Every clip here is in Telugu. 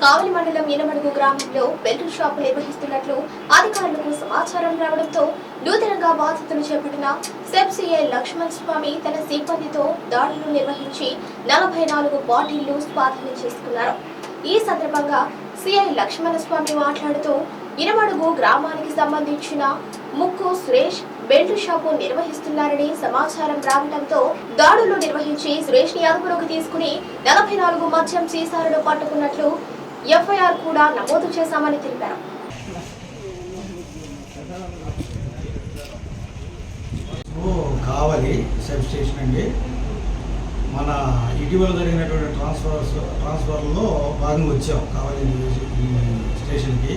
కావలి మండలం ఈనమడుగు గ్రామంలో బెల్ట్ షాపు నిర్వహిస్తున్నట్లు అధికారులకు సమాచారం రావడంతో నూతనంగా బాధ్యతలు చేపట్టిన సెబ్ సిఐ లక్ష్మణ్ స్వామి తన సిబ్బందితో దాడులు నిర్వహించి 44 బాటిళ్లు స్వాధీనం చేసుకున్నారు. ఈ సందర్భంగా సిఐ లక్ష్మణ స్వామి మాట్లాడుతూ ఈనమడుగు గ్రామానికి సంబంధించిన ముక్కు సురేష్ బెల్ట్ షాపు నిర్వహిస్తున్నారని సమాచారం రావడంతో దాడులు నిర్వహించి సురేష్ ని అదుపులోకి తీసుకుని 44 మద్యం సీసాలను పట్టుకున్నట్లు ఎఫ్ఐఆర్ కూడా నమోదు చేశామని తెలిపారు. కావలి సబ్ స్టేషన్ అండి. మన ఇటీవల జరిగినటువంటి ట్రాన్స్ఫర్లో భాగంగా వచ్చాం కావలి స్టేషన్కి.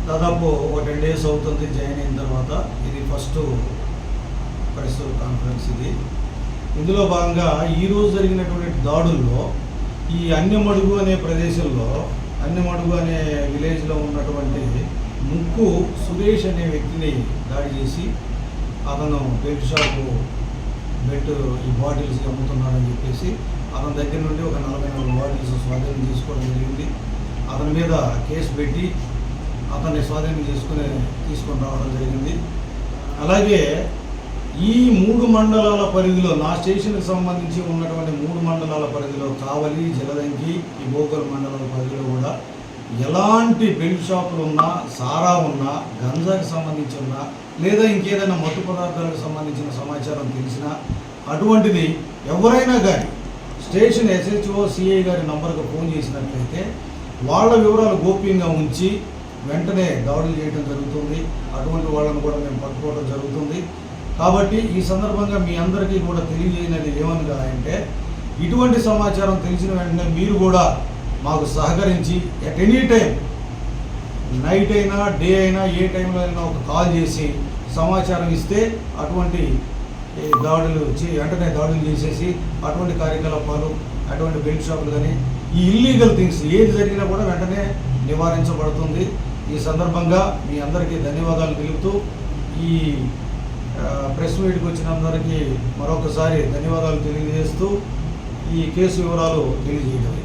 దాదాపు ఒక 10 days అవుతుంది జాయిన్ అయిన తర్వాత. ఇది ఫస్ట్ ప్రెస్ కాన్ఫరెన్స్ ఇది. ఇందులో భాగంగా ఈరోజు జరిగినటువంటి దాడుల్లో ఈ అన్నెమడుగు అనే ప్రదేశంలో, అన్నెమడుగు అనే విలేజ్లో ఉన్నటువంటి ముక్కు సురేష్ అనే వ్యక్తిని దాడి చేసి అతను బెల్ట్ షాపు ఈ బాటిల్స్ అమ్ముతున్నాడని చెప్పేసి అతని దగ్గర నుండి ఒక 44 బాటిల్స్ స్వాధీనం చేసుకోవడం జరిగింది. అతని మీద కేసు పెట్టి అతన్ని స్వాధీనం తీసుకొని రావడం జరిగింది. అలాగే ఈ 3 మండలాల పరిధిలో, నా స్టేషన్కి సంబంధించి ఉన్నటువంటి 3 మండలాల పరిధిలో కావలి, జలదంకి, ఈ భోగోలు మండలాల పరిధిలో కూడా ఎలాంటి బెల్ట్ షాపులు ఉన్నా, సారా ఉన్నా, గంజాకి సంబంధించి ఉన్నా, లేదా ఇంకేదైనా మత్తు పదార్థాలకు సంబంధించిన సమాచారం తెలిసినా అటువంటిది ఎవరైనా కానీ స్టేషన్ SHO CI గారి నంబర్కు ఫోన్ చేసినట్లయితే వాళ్ళ వివరాలు గోప్యంగా ఉంచి వెంటనే దాడులు చేయడం జరుగుతుంది. అటువంటి వాళ్ళను కూడా మేము పట్టుకోవడం జరుగుతుంది. కాబట్టి ఈ సందర్భంగా మీ అందరికీ కూడా తెలియజేయనది ఏమనగా అంటే, ఇటువంటి సమాచారం తెలిసిన వెంటనే మీరు కూడా మాకు సహకరించి ఎట్ ఎనీ టైం, నైట్ అయినా డే అయినా ఏ టైంలో అయినా ఒక కాల్ చేసి సమాచారం ఇస్తే అటువంటి వెంటనే దాడులు చేసేసి అటువంటి కార్యకలాపాలు, అటువంటి బెల్ట్ షాపులు కానీ ఈ ఇల్లీగల్ థింగ్స్ ఏది జరిగినా కూడా వెంటనే నివారించబడుతుంది. ఈ సందర్భంగా మీ అందరికీ ధన్యవాదాలు తెలుపుతూ ఈ ప్రెస్ మీట్కి వచ్చిన అందరికీ మరొకసారి ధన్యవాదాలు తెలియజేస్తూ ఈ కేసు వివరాలు తెలియజేయడం.